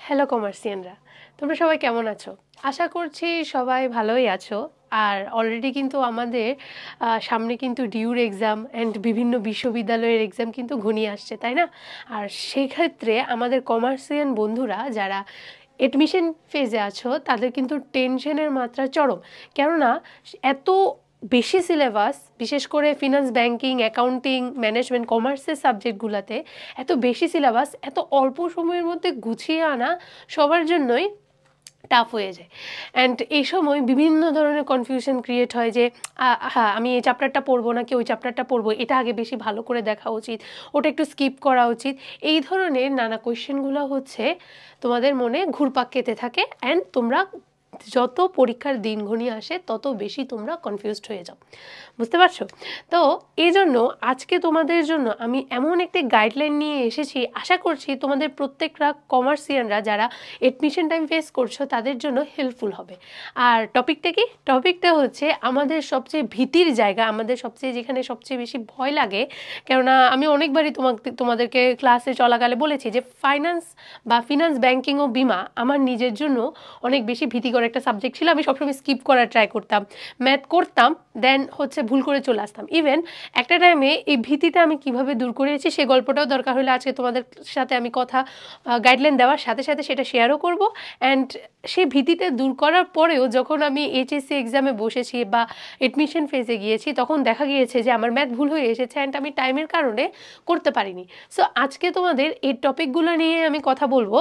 Hello কমার্সিয়ানরা, তোমরা সবাই কেমন আছো? আশা করছি সবাই ভালোই আছো। আর অলরেডি কিন্তু আমাদের সামনে কিন্তু ডিউর এক্সাম অ্যান্ড বিভিন্ন বিশ্ববিদ্যালয়ের এক্সাম কিন্তু ঘনিয়ে আসছে, তাই না? আর সেক্ষেত্রে আমাদের কমার্সিয়ান বন্ধুরা যারা এডমিশন ফেজে আছো তাদের কিন্তু টেনশনের মাত্রা চরম। কেননা এত বেশি সিলেবাস, বিশেষ করে ফিনান্স, ব্যাংকিং, অ্যাকাউন্টিং, ম্যানেজমেন্ট, কমার্সের সাবজেক্টগুলোতে এত বেশি সিলেবাস, এত অল্প সময়ের মধ্যে গুছিয়ে আনা সবার জন্যই টাফ হয়ে যায়। অ্যান্ড এই সময় বিভিন্ন ধরনের কনফিউশন ক্রিয়েট হয় যে হ্যাঁ, আমি এই চ্যাপ্টারটা পড়বো নাকি ওই চ্যাপ্টারটা পড়বো, এটা আগে বেশি ভালো করে দেখা উচিত, ওটা একটু স্কিপ করা উচিত। এই ধরনের নানা কোয়েশ্চেনগুলো হচ্ছে তোমাদের মনে ঘুরপাক খেতে থাকে অ্যান্ড তোমরা যত পরীক্ষার দিন ঘনিয়ে আসে তত বেশি তোমরা কনফিউজড হয়ে যাও। বুঝতে পারছো? তো এই জন্য আজকে তোমাদের জন্য আমি এমন একটি গাইডলাইন নিয়ে এসেছি, আশা করছি তোমাদের প্রত্যেকটা কমার্সিয়ানরা যারা এডমিশন টাইম ফেস করছো তাদের জন্য হেল্পফুল হবে। আর টপিকটা কি? টপিকটা হচ্ছে আমাদের সবচেয়ে ভীতির জায়গা, আমাদের সবচেয়ে যেখানে সবচেয়ে বেশি ভয় লাগে। কেননা আমি অনেকবারই তোমাদেরকে ক্লাসে চলাকালে বলেছি যে ফিনান্স, ব্যাংকিং ও বিমা আমার নিজের জন্য অনেক বেশি ভীতিকর একটা সাবজেক্ট ছিল। আমি সবসময় স্কিপ করার ট্রাই করতাম, ম্যাথ করতাম, দেন হচ্ছে ভুল করে চলে আসতাম। ইভেন একটা টাইমে এই ভীতিটা আমি কিভাবে দূর করেছি সে গল্পটাও দরকার হলে আজকে তোমাদের সাথে আমি গাইডলাইন দেওয়ার সাথে সাথে সেটা শেয়ারও করব। অ্যান্ড সেই ভীতিটা দূর করার পরেও যখন আমি এইচএসসি এক্সামে বসেছি বা এডমিশন ফেজে গিয়েছি তখন দেখা গিয়েছে যে আমার ম্যাথ ভুল হয়ে এসেছে অ্যান্ড আমি টাইমের কারণে করতে পারিনি। সো আজকে তোমাদের এই টপিকগুলো নিয়ে আমি কথা বলবো।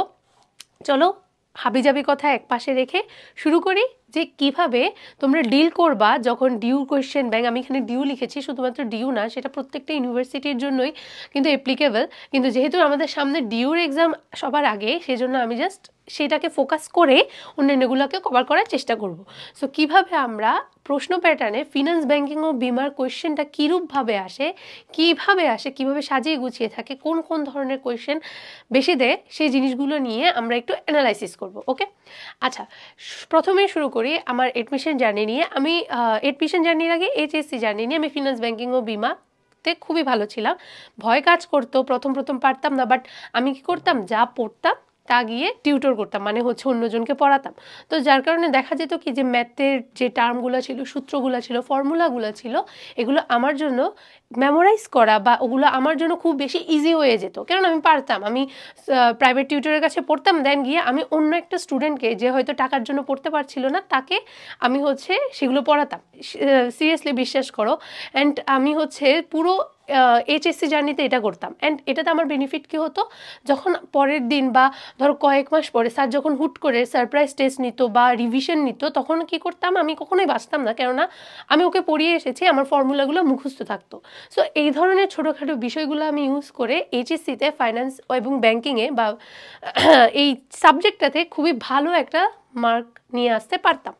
চলো হাবিজাবি কথা একপাশে রেখে শুরু করি যে কিভাবে তোমরা ডিল করবা যখন ডিউ কোয়েশ্চেন ব্যাংক, আমি এখানে ডিউ লিখেছি, শুধুমাত্র ডিউ না, সেটা প্রত্যেকটা ইউনিভার্সিটির জন্যই কিন্তু অ্যাপ্লিকেবল। কিন্তু যেহেতু আমাদের সামনে ডিউর এক্সাম সবার আগে, সেজন্য আমি জাস্ট সেটাকে ফোকাস করে অন্যান্যগুলোকে কভার করার চেষ্টা করব। সো কিভাবে আমরা প্রশ্ন প্যাটার্নে ফিনান্স, ব্যাংকিং ও বিমার কোয়েশ্চেনটা কীরূপভাবে আসে, কিভাবে সাজিয়ে গুছিয়ে থাকে, কোন কোন ধরনের কোয়েশ্চেন বেশি দেয়, সেই জিনিসগুলো নিয়ে আমরা একটু অ্যানালাইসিস করব। ওকে, আচ্ছা, প্রথমে শুরু করি আমার এডমিশন জার্নি নিয়ে। আমি এডমিশন জার্নির আগে এইচএসসি জার্নি নিয়ে আমি ফিনান্স, ব্যাংকিং ও বিমাতে খুবই ভালো ছিলাম। ভয় কাজ করতো, প্রথম পারতাম না, বাট আমি কি করতাম, যা পড়তাম তা গিয়ে টিউটর করতাম, মানে হচ্ছে অন্যজনকে পড়াতাম। তো যার কারণে দেখা যেত কি যে ম্যাথের যে টার্মগুলো ছিল, সূত্রগুলো ছিল, ফর্মুলাগুলো ছিল, এগুলো আমার জন্য মেমোরাইজ করা বা ওগুলো আমার জন্য খুব বেশি ইজি হয়ে যেত। কারণ আমি পারতাম, আমি প্রাইভেট টিউটরের কাছে পড়তাম, দেন গিয়ে আমি অন্য একটা স্টুডেন্টকে যে হয়তো টাকার জন্য পড়তে পারছিল না তাকে আমি হচ্ছে সেগুলো পড়াতাম। সিরিয়াসলি বিশ্বাস করো। অ্যান্ড আমি হচ্ছে পুরো এইচএসসি জার্নিতে এটা করতাম। অ্যান্ড এটাতে আমার বেনিফিট কী হতো, যখন পরের দিন বা ধরো কয়েক মাস পরে স্যার যখন হুট করে সারপ্রাইজ টেস্ট নিত বা রিভিশন নিত, তখন কি করতাম, আমি কখনোই বাঁচতাম না, কেননা আমি ওকে পড়িয়ে এসেছি, আমার ফর্মুলাগুলো মুখস্থ থাকতো। সো এই ধরনের ছোটোখাটো বিষয়গুলো আমি ইউজ করে এইচএসসিতে ফাইন্যান্স এবং ব্যাংকিংয়ে বা এই সাবজেক্টটাতে খুবই ভালো একটা মার্ক নিয়ে আসতে পারতাম।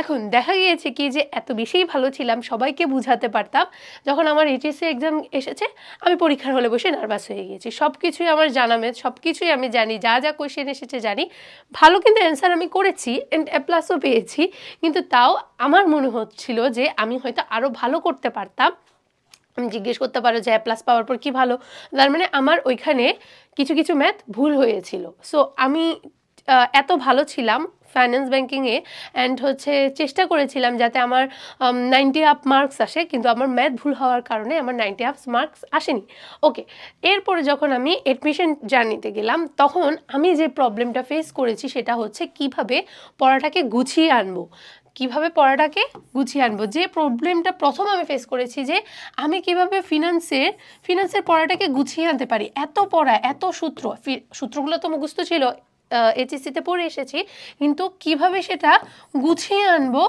এখন দেখা গিয়েছে কি যে এত বেশিই ভালো ছিলাম, সবাইকে বুঝাতে পারতাম। যখন আমার এইচএসসি এক্সাম এসেছে আমি পরীক্ষার হলে বসে নার্ভাস হয়ে গিয়েছি। সব কিছুই আমার জানা, ম্যাথ সব কিছুই আমি জানি, যা যা কোয়েশ্চেন এসেছে জানি, ভালো কিন্তু অ্যান্সার আমি করেছি অ্যান্ড A+ পেয়েছি। কিন্তু তাও আমার মনে হচ্ছিল যে আমি হয়তো আরও ভালো করতে পারতাম। আমি জিজ্ঞেস করতে পারো যে A+ পাওয়ার পর কী ভালো, তার মানে আমার ওইখানে কিছু কিছু ম্যাথ ভুল হয়েছিল। সো আমি এত ভালো ছিলাম ফাইন্যান্স, ব্যাংকিংয়ে, অ্যান্ড হচ্ছে চেষ্টা করেছিলাম যাতে আমার 90 মার্কস আসে, কিন্তু আমার ম্যাথ ভুল হওয়ার কারণে আমার 90 মার্কস আসেনি। ওকে, এরপরে যখন আমি এডমিশন জার্নিতে গেলাম তখন আমি যে প্রবলেমটা ফেস করেছি সেটা হচ্ছে কিভাবে পড়াটাকে গুছিয়ে আনবো। যে প্রবলেমটা প্রথম আমি ফেস করেছি যে আমি কিভাবে ফিনান্সের পড়াটাকে গুছিয়ে আনতে পারি। এত পড়া, এত সূত্রগুলো তো মুখস্থ ছিল, এইচএসসিতে পড়ে এসেছি, কিন্তু কিভাবে সেটা গুছিয়ে আনবো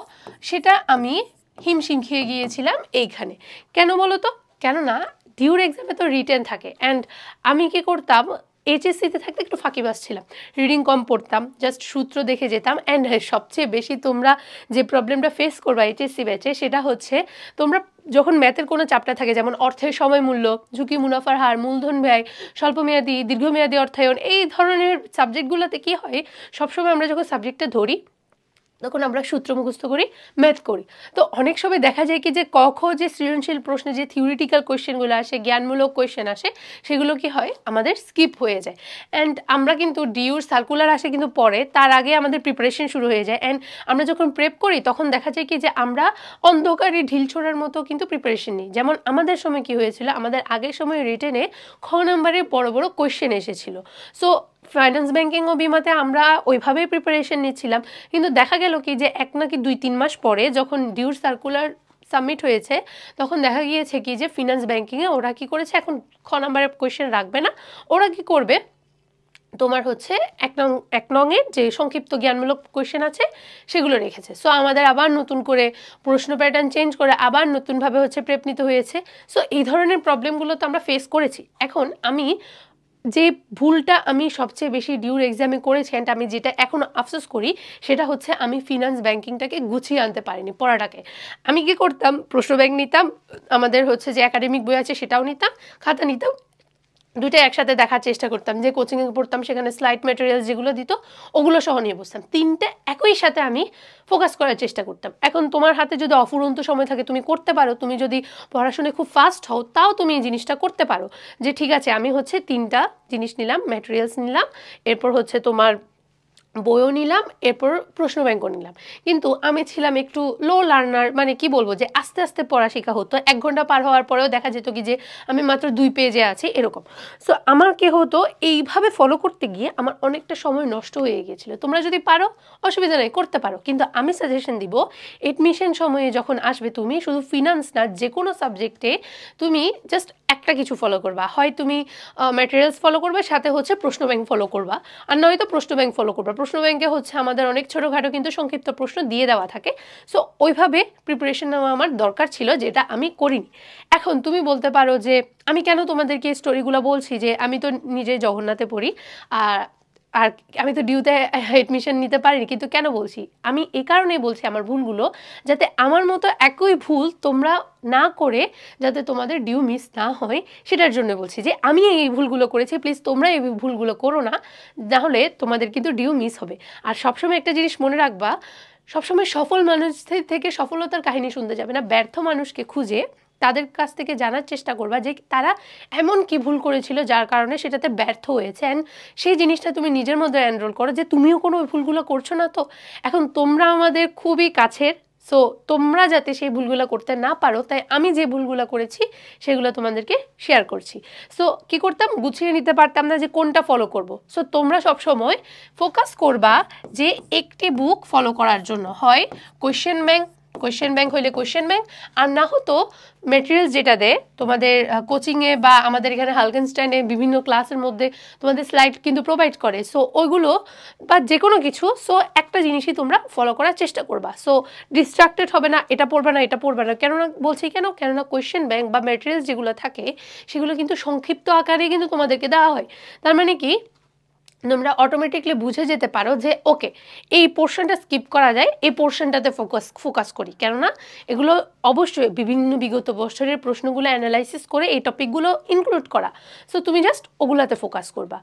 সেটা আমি হিমশিম খেয়ে গিয়েছিলাম এইখানে। কেন বলো তো? কেননা ডিউর এক্সামে তো রিটেন থাকে, অ্যান্ড আমি কি করতাম, এইচএসসিতে থাকতে একটু ফাঁকিবাজ ছিলাম, রিডিং কম পড়তাম, জাস্ট সূত্র দেখে যেতাম। অ্যান্ড সবচেয়ে বেশি তোমরা যে প্রবলেমটা ফেস করবা এইচএসসি ব্যাচে সেটা হচ্ছে, তোমরা যখন ম্যাথের কোনো চ্যাপ্টার থাকে, যেমন অর্থের সময় মূল্য, ঝুঁকি, মুনাফার হার, মূলধন ব্যয়, স্বল্পমেয়াদী, দীর্ঘমেয়াদী অর্থায়ন, এই ধরনের সাবজেক্টগুলোতে কী হয়, সবসময় আমরা যখন সাবজেক্টটা ধরি তখন আমরা সূত্র মুখস্থ করি, ম্যাথ করি। তো অনেক সময় দেখা যায় কি যে ক খ যে সৃজনশীল প্রশ্নে যে থিওরিটিক্যাল কোয়েশ্চেনগুলো আসে, জ্ঞানমূলক কোয়েশ্চেন আসে, সেগুলো কি হয় আমাদের স্কিপ হয়ে যায়। অ্যান্ড আমরা কিন্তু ডিউর সার্কুলার আসে কিন্তু পরে, তার আগে আমাদের প্রিপারেশন শুরু হয়ে যায়। অ্যান্ড আমরা যখন প্রেপ করি তখন দেখা যায় কি যে আমরা অন্ধকারে ঢিল ছোড়ার মতো কিন্তু প্রিপারেশন নিই। যেমন আমাদের সময় কি হয়েছিল, আমাদের আগের সময় রিটেনে খ নাম্বারের বড় বড় কোয়েশ্চেন এসেছিল। সো ফাইন্যান্স ব্যাংকিং ও বিমাতে আমরা ওইভাবেই প্রিপারেশন নিচ্ছিলাম, কিন্তু দেখা গেল কি যে 1 নাকি 2-3 মাস পরে যখন ডিউর সার্কুলার সাবমিট হয়েছে তখন দেখা গিয়েছে কি যে ফিনান্স ব্যাংকিংয়ে ওরা কি করেছে, এখন খ নাম্বারের কোয়েশ্চেন রাখবে না, ওরা কি করবে তোমার হচ্ছে 1 নংয়ের যে সংক্ষিপ্ত জ্ঞানমূলক কোয়েশ্চেন আছে সেগুলো রেখেছে। সো আমাদের আবার নতুন করে প্রশ্ন প্যাটার্ন চেঞ্জ করে আবার নতুনভাবে হচ্ছে প্রেপ নিতে হয়েছে। সো এই ধরনের প্রবলেমগুলো তো আমরা ফেস করেছি। এখন আমি যে ভুলটা আমি সবচেয়ে বেশি ডিউর এক্সামে করেছি, অ্যান্ড আমি যেটা এখনও আফসোস করি, সেটা হচ্ছে আমি ফিনান্স ব্যাংকিংটাকে গুছিয়ে আনতে পারিনি পড়াটাকে। আমি কি করতাম, প্রশ্ন ব্যাংক নিতাম, আমাদের হচ্ছে যে একাডেমিক বই আছে সেটাও নিতাম, খাতা নিতাম, দুইটা একসাথে দেখার চেষ্টা করতাম। যে কোচিংয়ে পড়তাম সেখানে স্লাইড ম্যাটেরিয়ালস যেগুলো দিত ওগুলো সহ নিয়ে বসতাম, 3টে একই সাথে আমি ফোকাস করার চেষ্টা করতাম। এখন তোমার হাতে যদি অফুরন্ত সময় থাকে তুমি করতে পারো, তুমি যদি পড়াশোনায় খুব ফাস্ট হও তাও তুমি এই জিনিসটা করতে পারো, যে ঠিক আছে আমি হচ্ছে 3টা জিনিস নিলাম, ম্যাটেরিয়ালস নিলাম, এরপর হচ্ছে তোমার বইও নিলাম, এরপর প্রশ্ন ব্যাংকও নিলাম। কিন্তু আমি ছিলাম একটু লো লার্নার, মানে কি বলবো যে আস্তে আস্তে পড়া শেখা হতো। 1 ঘন্টা পার হওয়ার পরেও দেখা যেত কি যে আমি মাত্র 2 পেজে আছি এরকম। সো আমার কি হতো, এইভাবে ফলো করতে গিয়ে আমার অনেকটা সময় নষ্ট হয়ে গিয়েছিল। তোমরা যদি পারো অসুবিধা নেই, করতে পারো, কিন্তু আমি সাজেশন দিব এডমিশন সময়ে যখন আসবে তুমি শুধু ফিনান্স না যে কোনো সাবজেক্টে তুমি জাস্ট একটা কিছু ফলো করবা, হয় তুমি ম্যাটেরিয়ালস ফলো করবে, সাথে হচ্ছে প্রশ্ন ব্যাংক ফলো করবা, আর নয়তো প্রশ্ন ব্যাংক ফলো করবা। প্রশ্ন ব্যাংকে হচ্ছে আমাদের অনেক ছোটোখাটো কিন্তু সংক্ষিপ্ত প্রশ্ন দিয়ে দেওয়া থাকে। সো ওইভাবে প্রিপারেশন নেওয়া আমার দরকার ছিল, যেটা আমি করিনি। এখন তুমি বলতে পারো যে আমি কেন তোমাদেরকে এই স্টোরিগুলো বলছি, যে আমি তো নিজে জগন্নাথে পড়ি, আর আর আমি তো ডিউতে এডমিশন নিতে পারিনি, কিন্তু কেন বলছি, আমি এই কারণেই বলছি আমার ভুলগুলো, যাতে আমার মতো একই ভুল তোমরা না করে যাতে তোমাদের ডিউ মিস না হয়, সেটার জন্য বলছি যে আমি এই ভুলগুলো করেছি, প্লিজ তোমরা এই ভুলগুলো করো না, নাহলে তোমাদের কিন্তু ডিউ মিস হবে। আর সবসময় একটা জিনিস মনে রাখবা, সবসময় সফল মানুষদের থেকে সফলতার কাহিনী শুনতে যাবে না, ব্যর্থ মানুষকে খুঁজে তাদের কাছ থেকে জানার চেষ্টা করবা যে তারা এমন কি ভুল করেছিল যার কারণে সেটাতে ব্যর্থ হয়েছে, অ্যান্ড সেই জিনিসটা তুমি নিজের মধ্যে এনরোল করো যে তুমিও কোনো ভুলগুলো করছো না। তো এখন তোমরা আমাদের খুবই কাছের, সো তোমরা যাতে সেই ভুলগুলো করতে না পারো, তাই আমি যে ভুলগুলো করেছি সেগুলো তোমাদেরকে শেয়ার করছি। সো কি করতাম, গুছিয়ে নিতে পারতাম না যে কোনটা ফলো করব। সো তোমরা সবসময় ফোকাস করবা যে একটি বুক ফলো করার জন্য, হয় কোয়েশ্চেন ব্যাংক হইলে কোয়েশ্চেন ব্যাংক, আর না হতো ম্যাটেরিয়ালস যেটা দেয় তোমাদের কোচিংয়ে বা আমাদের এখানে হালকেনস্টাইনে বিভিন্ন ক্লাসের মধ্যে তোমাদের স্লাইড কিন্তু প্রোভাইড করে। সো ওইগুলো বা যে কোনো কিছু, সো একটা জিনিসই তোমরা ফলো করার চেষ্টা করবা। সো ডিস্ট্রাক্টেড হবে না, এটা পড়বে না এটা পড়বে না। কেননা বলছি কেননা কোয়েশ্চেন ব্যাংক বা ম্যাটেরিয়ালস যেগুলো থাকে সেগুলো কিন্তু সংক্ষিপ্ত আকারে কিন্তু তোমাদেরকে দেওয়া হয়। তার মানে কি, তোমরা অটোমেটিকলি বুঝে যেতে পারো যে ওকে এই পোর্শনটা স্কিপ করা যায়, এই পোর্শনটাতে ফোকাস করি, কেননা এগুলো অবশ্যই বিভিন্ন বিগত বছরের প্রশ্নগুলো অ্যানালাইসিস করে এই টপিকগুলো ইনক্লুড করা। সো তুমি জাস্ট ওগুলাতে ফোকাস করবা।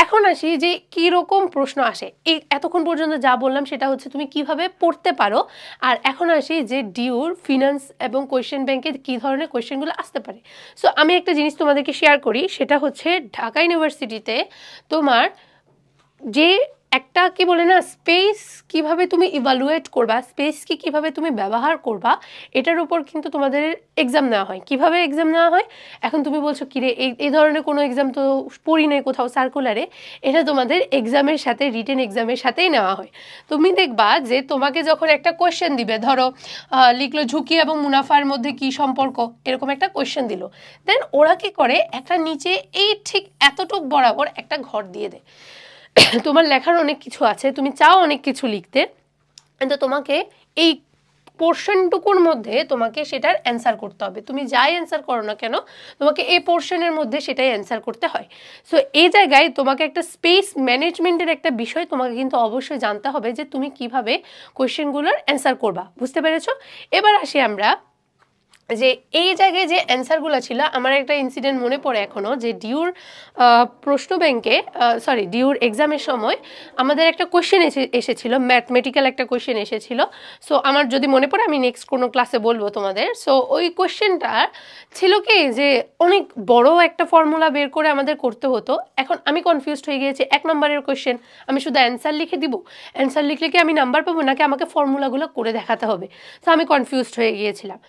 এখন আসি যে কীরকম প্রশ্ন আসে, এই এতক্ষণ পর্যন্ত যা বললাম সেটা হচ্ছে তুমি কিভাবে পড়তে পারো। আর এখন আসি যে ডিউর ফিনান্স এবং কোয়েশ্চেন ব্যাংকে কী ধরনের কোয়েশ্চেনগুলো আসতে পারে। সো আমি একটা জিনিস তোমাদেরকে শেয়ার করি, সেটা হচ্ছে ঢাকা ইউনিভার্সিটিতে তোমার যে একটা কি বলে না, স্পেস কিভাবে তুমি ইভালুয়েট করবা, স্পেসকে কিভাবে তুমি ব্যবহার করবা, এটার উপর কিন্তু তোমাদের এক্সাম নেওয়া হয়। কিভাবে এক্সাম নেওয়া হয়, এখন তুমি বলছো কিরে এই ধরনের কোনো এক্সাম তো পড়ি নাই কোথাও সার্কুলারে, এটা তোমাদের এক্সামের সাথে রিটেন এক্সামের সাথেই নেওয়া হয়। তুমি দেখবা যে তোমাকে যখন একটা কোয়েশ্চেন দিবে, ধরো লিখলো ঝুঁকি এবং মুনাফার মধ্যে কি সম্পর্ক, এরকম একটা কোয়েশ্চেন দিল, দেন ওরা কি করে একটা নিচে এই ঠিক এতটুক বরাবর একটা ঘর দিয়ে দেয়। তোমার লেখার অনেক কিছু আছে, তুমি চাও অনেক কিছু লিখতে, কিন্তু তোমাকে এই পোর্শনটুকুর মধ্যে তোমাকে সেটার অ্যান্সার করতে হবে। তুমি যাই অ্যান্সার করো না কেন তোমাকে এই পোর্শনের মধ্যে সেটাই অ্যান্সার করতে হয়। সো এই জায়গায় তোমাকে একটা স্পেস ম্যানেজমেন্টের একটা বিষয় তোমাকে কিন্তু অবশ্যই জানতে হবে, যে তুমি কিভাবে কোয়েশ্চেনগুলোর অ্যান্সার করবা। বুঝতে পেরেছো? এবার আসি আমরা যে এই জায়গায় যে অ্যান্সারগুলো ছিল, আমার একটা ইনসিডেন্ট মনে পড়ে এখনও, যে ডিউর প্রশ্ন ব্যাংকে ডিউর এক্সামের সময় আমাদের একটা কোয়েশ্চেন এসেছিল, ম্যাথমেটিক্যাল একটা কোয়েশ্চেন এসেছিল। সো আমার যদি মনে পড়ে আমি নেক্সট কোনো ক্লাসে বলবো তোমাদের। সো ওই কোয়েশ্চেনটা ছিল কি, যে অনেক বড় একটা ফর্মুলা বের করে আমাদের করতে হতো। এখন আমি কনফিউজড হয়ে গিয়েছি, 1 নম্বরের কোয়েশ্চেন আমি শুধু অ্যান্সার লিখে দিব, অ্যান্সার লিখলে কি আমি নাম্বার পাবো, নাকি আমাকে ফর্মুলাগুলো করে দেখাতে হবে? তো আমি কনফিউজড হয়ে গিয়েছিলাম।